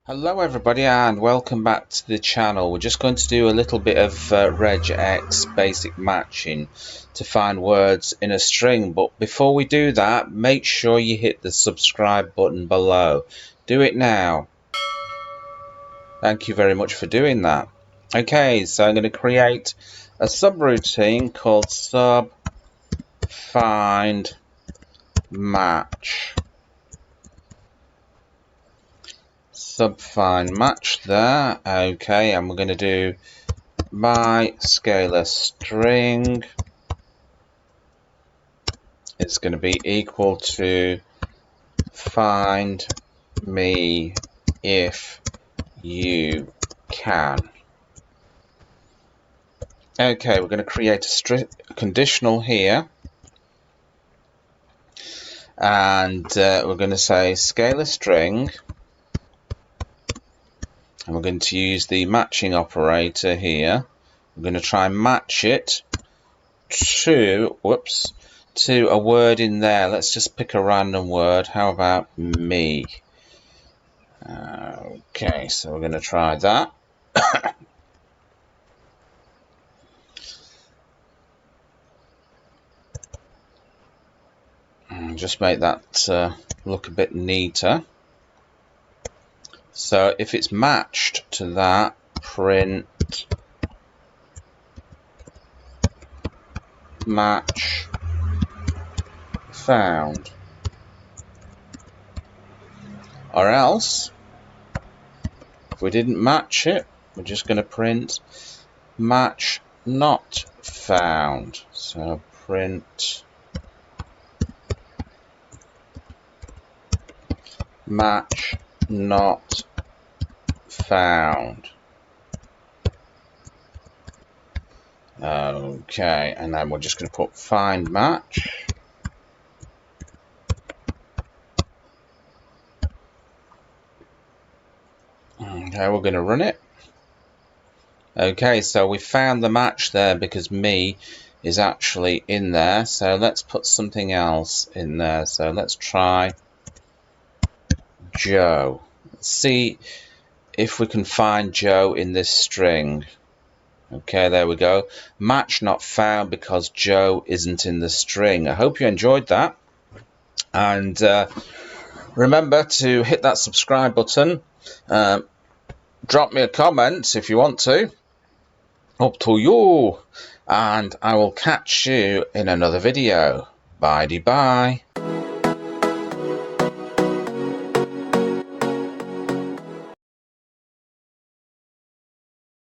Hello everybody and welcome back to the channel. We're just going to do a little bit of REGEX basic matching to find words in a string, but before we do that, make sure you hit the subscribe button below. Do it now. Thank you very much for doing that. Okay, so I'm going to create a subroutine called sub find match. Subfind match there. Okay, and we're going to do my scalar string is going to be equal to find me if you can. Okay, we're going to create a conditional here, and we're going to say scalar string, and we're going to use the matching operator here. We're going to try and match it to a word in there. Let's just pick a random word. How about me? Okay, so we're going to try that. Just make that look a bit neater. So if it's matched to that, print match found. Or else, if we didn't match it, we're just going to print match not found. So print match not found. Okay, and then we're just going to put find match. Okay, we're going to run it. Okay, so we found the match there because me is actually in there. So let's put something else in there. So let's try Joe. Let's see if we can find Joe in this string. Okay, there we go. Match not found because Joe isn't in the string. I hope you enjoyed that. And remember to hit that subscribe button. Drop me a comment if you want to. Up to you. And I will catch you in another video. Bye-bye.